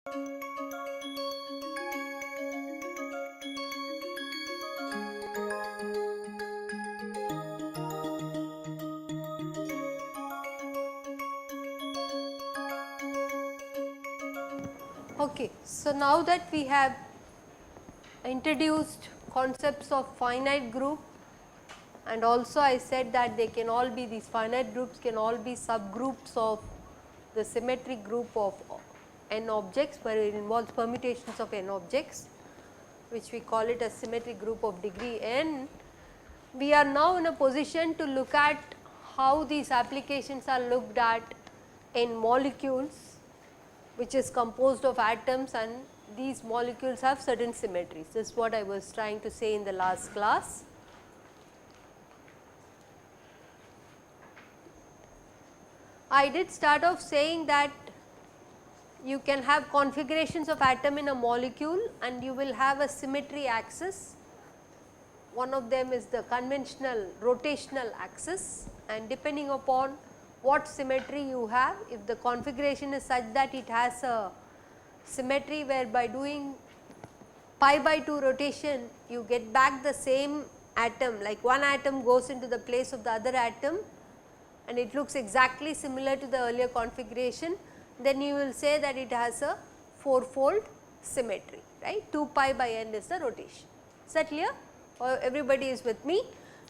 Okay, so now that we have introduced concepts of finite group, and also I said that they can all be, these finite groups can all be subgroups of the symmetric group of n objects, where it involves permutations of n objects, which we call it a symmetric group of degree n. We are now in a position to look at how these applications are looked at in molecules, which is composed of atoms, and these molecules have certain symmetries. This is what I was trying to say in the last class. I did start off saying that you can have configurations of atom in a molecule and you will have a symmetry axis. One of them is the conventional rotational axis, and depending upon what symmetry you have, if the configuration is such that it has a symmetry where by doing pi by 2 rotation you get back the same atom, like one atom goes into the place of the other atom and it looks exactly similar to the earlier configuration, then you will say that it has a fourfold symmetry, right. 2 pi by n is the rotation. Is that clear? Or everybody is with me?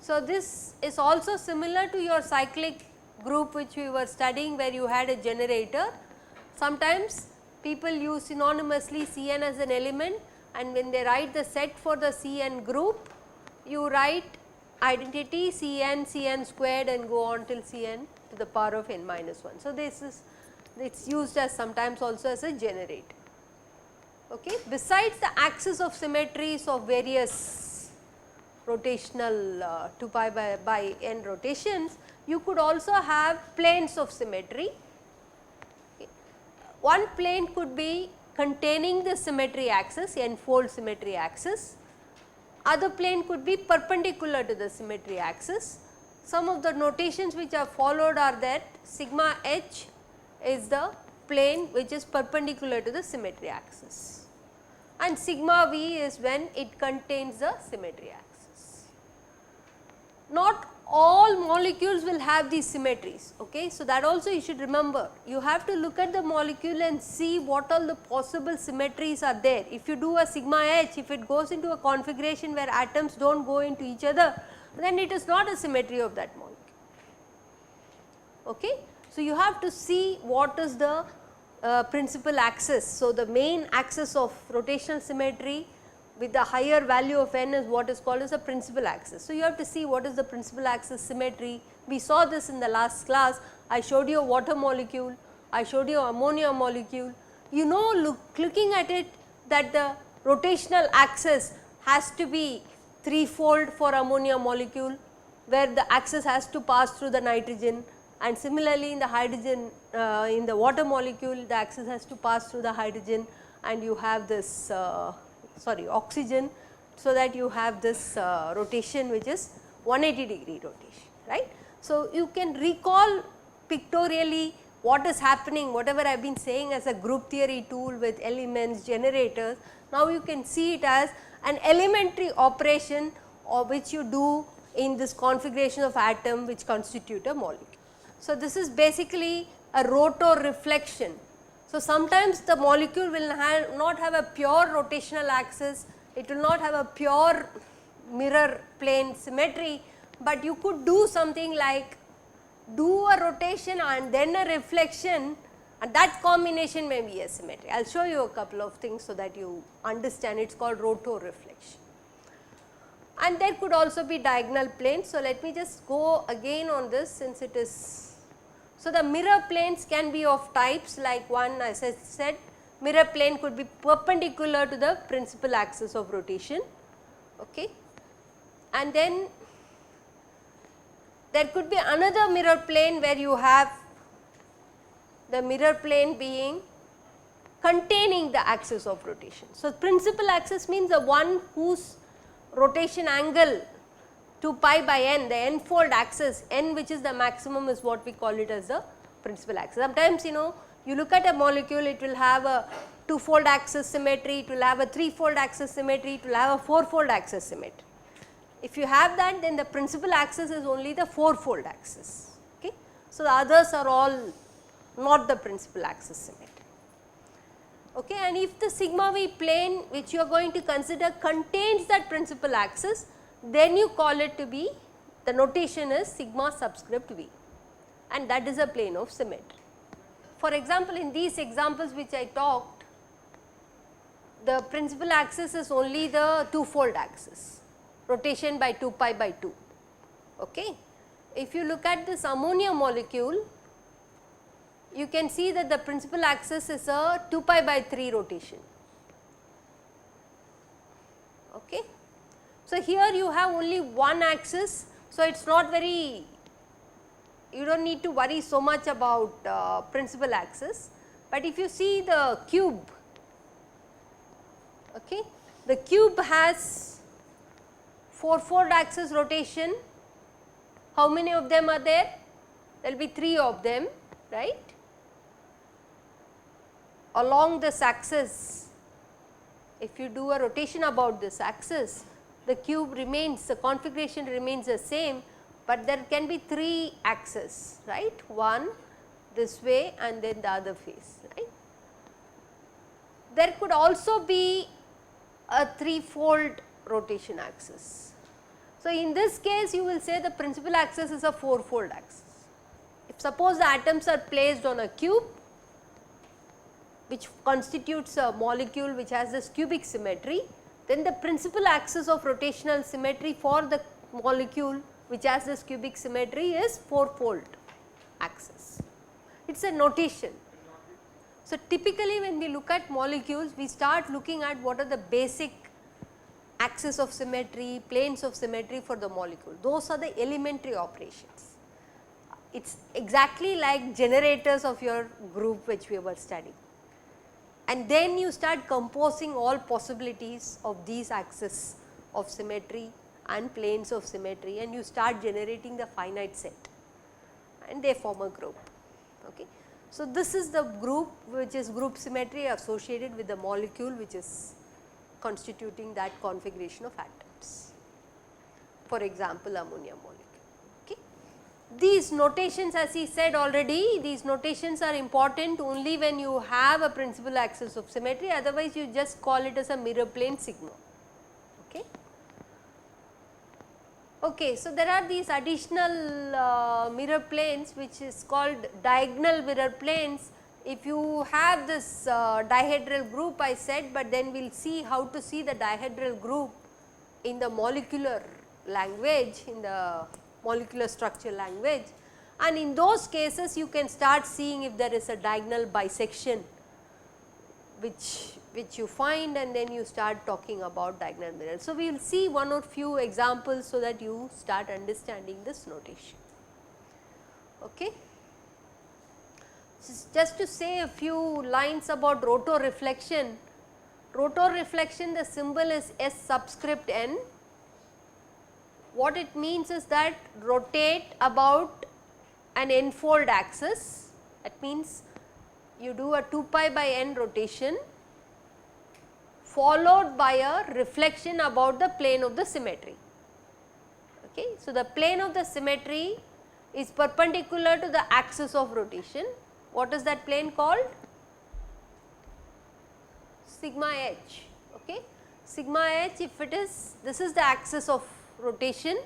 So, this is also similar to your cyclic group which we were studying, where you had a generator. Sometimes people use synonymously Cn as an element, and when they write the set for the Cn group, you write identity Cn, Cn squared and go on till Cn to the power of n minus 1. So, this is, it is used as sometimes also as a generator. Okay. Besides the axis of symmetries of various rotational 2 pi by n rotations, you could also have planes of symmetry. One plane could be containing the symmetry axis, n-fold symmetry axis. Other plane could be perpendicular to the symmetry axis. Some of the notations which are followed are that sigma h is the plane which is perpendicular to the symmetry axis, and sigma v is when it contains the symmetry axis. Not all molecules will have these symmetries. Okay. So, that also you should remember. You have to look at the molecule and see what all the possible symmetries are there. If you do a sigma h, if it goes into a configuration where atoms do not go into each other, then it is not a symmetry of that molecule. Okay. So, you have to see what is the principal axis. So, the main axis of rotational symmetry with the higher value of n is what is called as a principal axis. So, you have to see what is the principal axis symmetry. We saw this in the last class. I showed you a water molecule, I showed you ammonia molecule. You know, looking at it, that the rotational axis has to be threefold for ammonia molecule, where the axis has to pass through the nitrogen, and similarly in the hydrogen, in the water molecule, the axis has to pass through the hydrogen, and you have this oxygen, so that you have this rotation which is 180 degree rotation, right. So, you can recall pictorially what is happening, whatever I have been saying as a group theory tool with elements, generators. Now, you can see it as an elementary operation or which you do in this configuration of atom which constitute a molecule. So, this is basically a rotoreflection. So, sometimes the molecule will not have a pure rotational axis, it will not have a pure mirror plane symmetry, but you could do something like do a rotation and then a reflection, and that combination may be a symmetry. I will show you a couple of things so that you understand. It is called rotoreflection. And there could also be diagonal planes. So, let me just go again on this, since it is. So, the mirror planes can be of types like one, as I said, mirror plane could be perpendicular to the principal axis of rotation, okay. And then there could be another mirror plane where you have the mirror plane being containing the axis of rotation. So, principal axis means the one whose rotation angle 2 pi by n, the n-fold axis, n which is the maximum is what we call it as the principal axis. Sometimes you know, you look at a molecule, it will have a two-fold axis symmetry, it will have a three-fold axis symmetry, it will have a four-fold axis symmetry. If you have that, then the principal axis is only the four-fold axis. Okay. So, the others are all not the principal axis symmetry. Okay. And if the sigma v plane which you are going to consider contains that principal axis, then you call it to be, the notation is sigma subscript v, and that is a plane of symmetry. For example, in these examples which I talked, the principal axis is only the two-fold axis, rotation by 2 pi by 2. Okay. If you look at this ammonia molecule, you can see that the principal axis is a 2 pi by 3 rotation. Okay. So, here you have only one axis, so it is not very, you do not need to worry so much about principal axis, but if you see the cube, okay, the cube has four-fold axis rotation. How many of them are there? There will be 3 of them, right. Along this axis, if you do a rotation about this axis, the cube remains, the configuration remains the same, but there can be 3 axes, right, one this way and then the other face, right. There could also be a three-fold rotation axis. So, in this case you will say the principal axis is a four-fold axis. If suppose the atoms are placed on a cube which constitutes a molecule which has this cubic symmetry, then the principal axis of rotational symmetry for the molecule which has this cubic symmetry is four-fold axis. It is a notation. So, typically when we look at molecules, we start looking at what are the basic axis of symmetry, planes of symmetry for the molecule. Those are the elementary operations. It is exactly like generators of your group which we were studying. And then you start composing all possibilities of these axes of symmetry and planes of symmetry, and you start generating the finite set and they form a group. Okay. So, this is the group which is group symmetry associated with the molecule which is constituting that configuration of atoms, for example ammonia molecule. Okay. These notations, as he said already, these notations are important only when you have a principal axis of symmetry, otherwise you just call it as a mirror plane sigma. Okay. Okay, so there are these additional mirror planes which is called diagonal mirror planes. If you have this dihedral group I said, but then we will see how to see the dihedral group in the molecular language, in the molecular structure language, and in those cases you can start seeing if there is a diagonal bisection which you find, and then you start talking about diagonal mirrors. So, we will see one or few examples so that you start understanding this notation. Okay. Just to say a few lines about rotoreflection. Rotoreflection, the symbol is S subscript n. What it means is that rotate about an n-fold axis, that means you do a 2 pi by n rotation followed by a reflection about the plane of the symmetry. Okay. So, the plane of the symmetry is perpendicular to the axis of rotation. What is that plane called? Sigma h. Okay. Sigma h, if it is, this is the axis of rotation,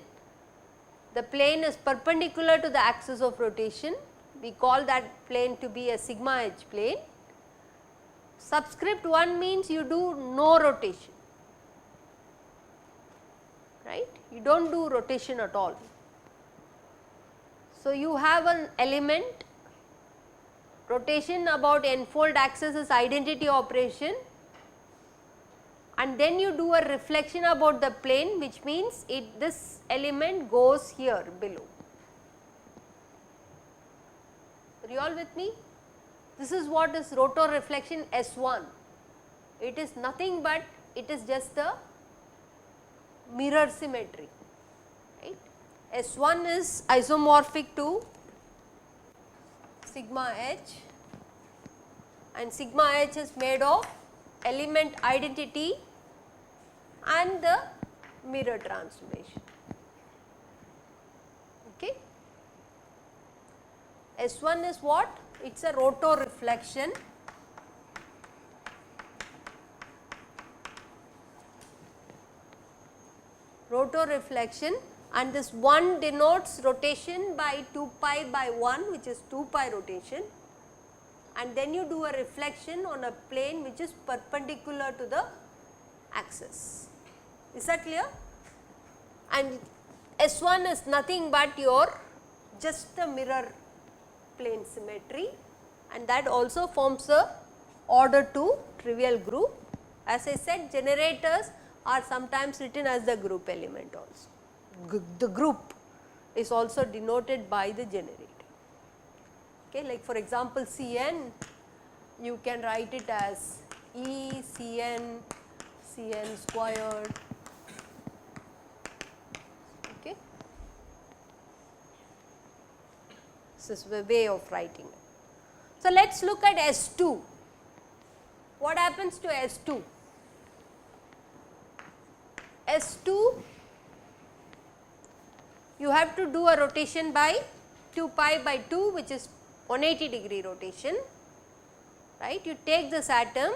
the plane is perpendicular to the axis of rotation, we call that plane to be a sigma h plane. Subscript 1 means you do no rotation, right, you do not do rotation at all. So, you have an element, rotation about n-fold axis is identity operation, and then you do a reflection about the plane, which means this element goes here below. Are you all with me? This is what is rotoreflection S1. It is nothing but it is just the mirror symmetry, right. S1 is isomorphic to sigma h, and sigma h is made of element identity and the mirror transformation. Okay. S1 is what? It is a rotoreflection. Rotoreflection, and this 1 denotes rotation by 2 pi by 1, which is 2 pi rotation, and then you do a reflection on a plane which is perpendicular to the axis. Is that clear? And S1 is nothing but your just the mirror plane symmetry, and that also forms a order 2 trivial group. As I said, generators are sometimes written as the group element also. The group is also denoted by the generator. Okay, like for example, Cn, you can write it as E Cn, Cn squared. Okay. This is the way of writing it. So, let us look at S2. What happens to S2? S2, you have to do a rotation by 2 pi by 2, which is 180 degree rotation, right. You take this atom,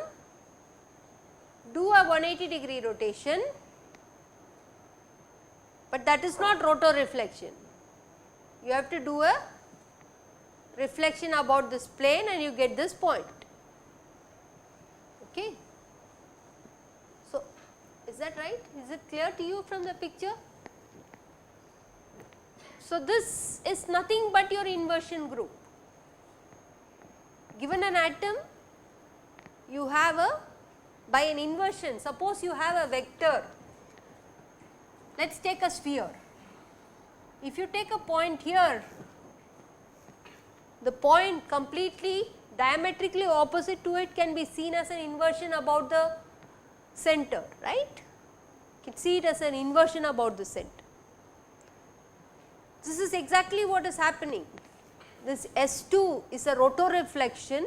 do a 180 degree rotation, but that is not rotoreflection. You have to do a reflection about this plane and you get this point. Okay. So, is that right? Is it clear to you from the picture? So, this is nothing but your inversion group. Given an atom, you have a, by an inversion, suppose you have a vector, let us take a sphere. If you take a point here, the point completely diametrically opposite to it can be seen as an inversion about the center, right. You can see it as an inversion about the center. This is exactly what is happening. This S2 is a rotoreflection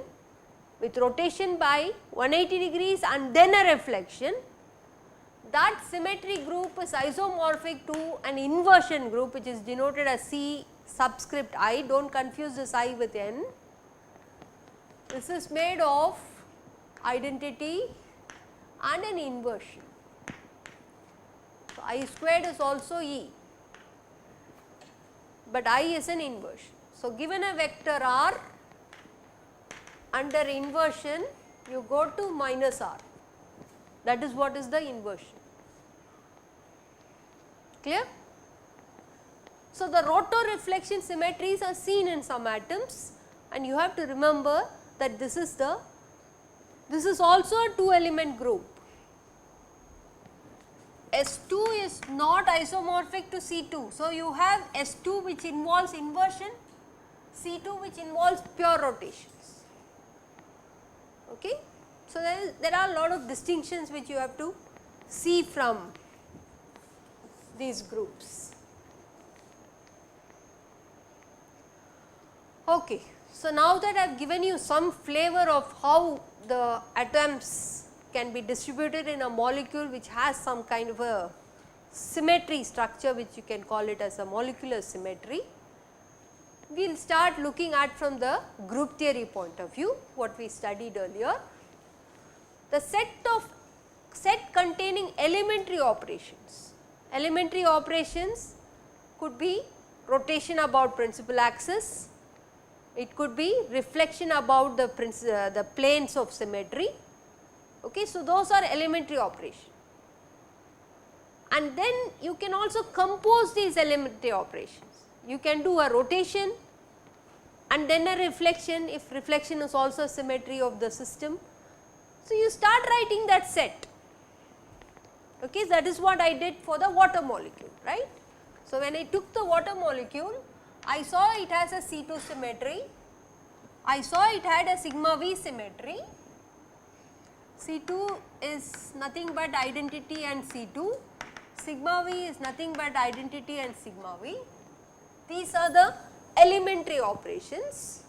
with rotation by 180 degrees and then a reflection. That symmetry group is isomorphic to an inversion group which is denoted as C subscript I. Do not confuse this I with N. This is made of identity and an inversion. So, I squared is also E, but I is an inversion. So, given a vector R, under inversion you go to minus R, that is what is the inversion. Clear? So, the rotoreflection symmetries are seen in some atoms, and you have to remember that this is also a 2 element group. S2 is not isomorphic to C2. So, you have S2 which involves inversion, C2 which involves pure rotations. Okay. So, there are a lot of distinctions which you have to see from these groups. Okay. So, now that I have given you some flavor of how the atoms can be distributed in a molecule which has some kind of a symmetry structure, which you can call it as a molecular symmetry, we will start looking at from the group theory point of view what we studied earlier. The set containing elementary operations. Elementary operations could be rotation about principal axis, it could be reflection about the planes of symmetry. Okay. So, those are elementary operations, and then you can also compose these elementary operations. You can do a rotation and then a reflection if reflection is also symmetry of the system. So, you start writing that set. Okay. That is what I did for the water molecule, right. So, when I took the water molecule, I saw it has a C2 symmetry, I saw it had a sigma V symmetry. C2 is nothing but identity and C2, sigma V is nothing but identity and sigma V. These are the elementary operations.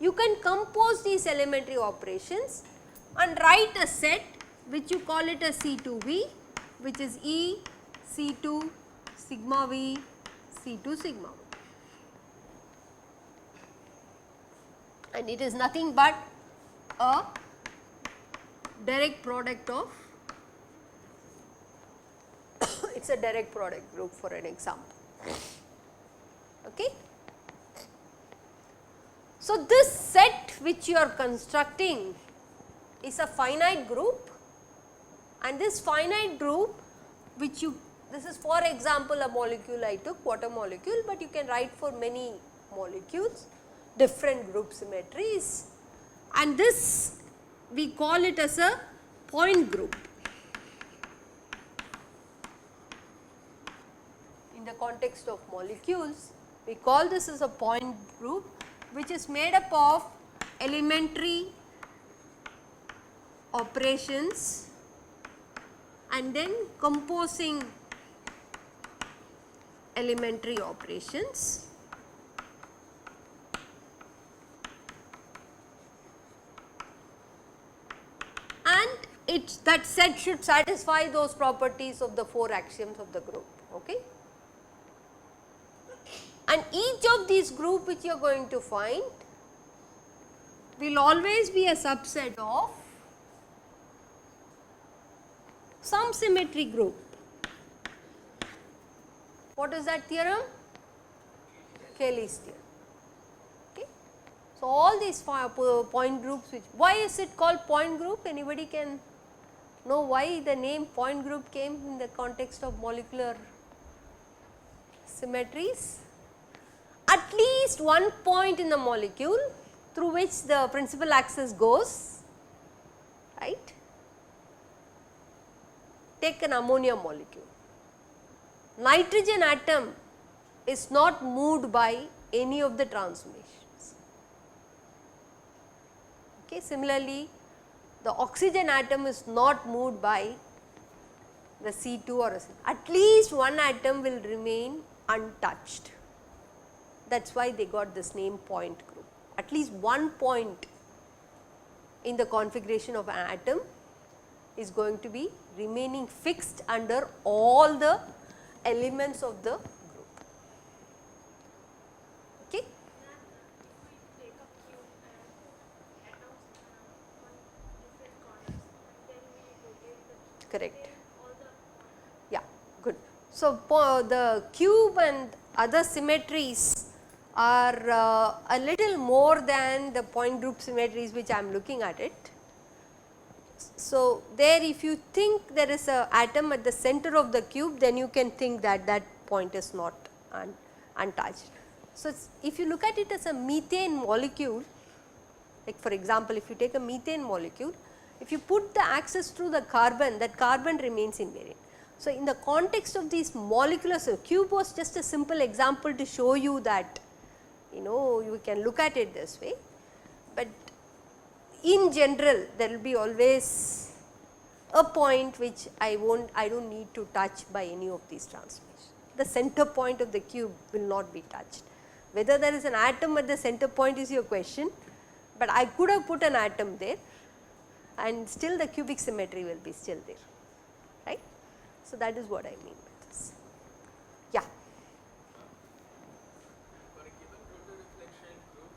you can compose these elementary operations and write a set which you call it as C2V, which is E C2 sigma V C2 sigma V. And it is nothing but a direct product of it is a direct product group for an example. Okay. So, this set which you are constructing is a finite group, and this finite group which you, this is for example a molecule I took, water molecule, but you can write for many molecules different group symmetries, and this we call it as a point group. In the context of molecules, we call this as a point group, which is made up of elementary operations and then composing elementary operations. And that set should satisfy those properties of the 4 axioms of the group. Okay. And each of these group which you are going to find will always be a subset of some symmetry group. What is that theorem? Cayley's theorem. Okay. So, all these point groups which, why is it called point group? Anybody can know why the name point group came in the context of molecular symmetries? At least one point in the molecule through which the principal axis goes, right. Take an ammonia molecule. Nitrogen atom is not moved by any of the transformations. Okay. Similarly, the oxygen atom is not moved by the C2 or a C. At least one atom will remain untouched. That is why they got this name point group. At least one point in the configuration of an atom is going to be remaining fixed under all the elements of the group. Okay. Correct. Yeah, good. So, the cube and other symmetries are a little more than the point group symmetries which I am looking at it. So, there if you think there is a atom at the center of the cube, then you can think that that point is not untouched. So, if you look at it as a methane molecule, like for example, if you take a methane molecule, if you put the axis through the carbon, that carbon remains invariant. So, in the context of these molecular, so cube was just a simple example to show you that you can look at it this way, but in general there will be always a point which I do not need to touch by any of these transformations. The center point of the cube will not be touched. Whether there is an atom at the center point is your question, but I could have put an atom there and still the cubic symmetry will be still there, right. So, that is what I mean by this. Yeah. For a given rotoreflection group,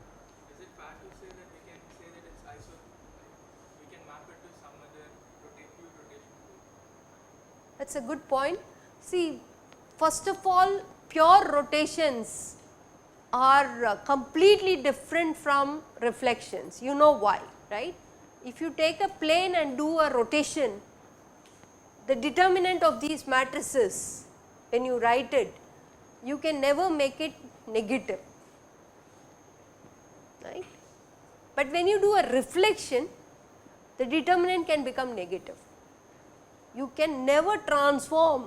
is it fair to say that we can say that it's we can map it to some other rotation group? That is a good point. See, first of all, pure rotations are completely different from reflections. You know why, right? If you take a plane and do a rotation, the determinant of these matrices, when you write it, you can never make it negative, right. But when you do a reflection, the determinant can become negative. You can never transform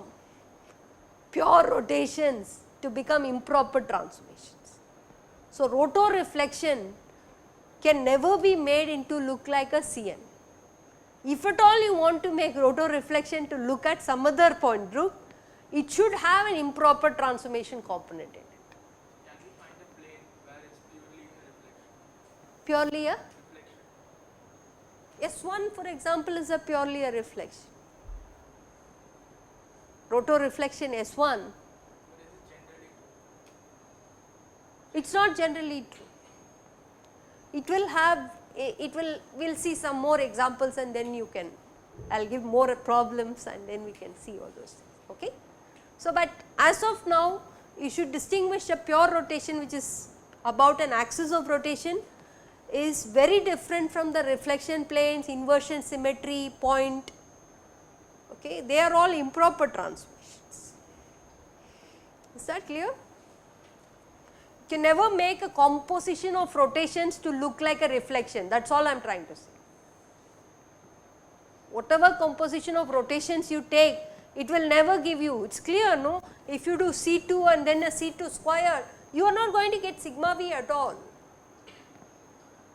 pure rotations to become improper transformations. So, rotoreflection can never be made into look like a Cn. If at all you want to make rotoreflection to look at some other point group, it should have an improper transformation component in it. Can we find a plane where it's purely a reflection? Purely a reflection. S1 for example is a purely a reflection. Rotoreflection S1, But is it generally true? it is not generally true. It will have, we will see some more examples and then you can, I will give more problems and then we can see all those things, okay. So, but as of now you should distinguish a pure rotation which is about an axis of rotation is very different from the reflection planes, inversion symmetry, point, okay. They are all improper transmissions. Is that clear? You can never make a composition of rotations to look like a reflection, that is all I am trying to say. Whatever composition of rotations you take, it will never give you, it is clear, no? If you do C2 and then a C2 square, you are not going to get sigma V at all.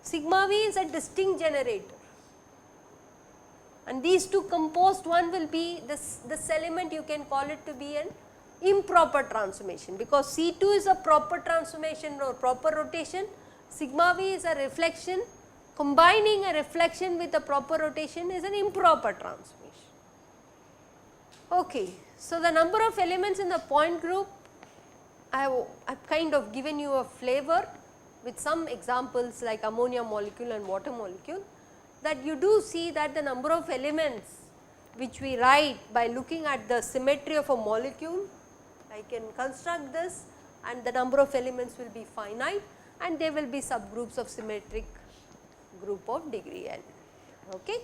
Sigma V is a distinct generator and these two composed, one will be this element, you can call it to be an improper transformation, because C2 is a proper transformation or proper rotation, sigma V is a reflection, combining a reflection with a proper rotation is an improper transformation. Okay. So, the number of elements in the point group, I have kind of given you a flavor with some examples like ammonia molecule and water molecule, that you do see that the number of elements which we write by looking at the symmetry of a molecule, I can construct this and the number of elements will be finite and there will be subgroups of symmetric group of degree n. Okay.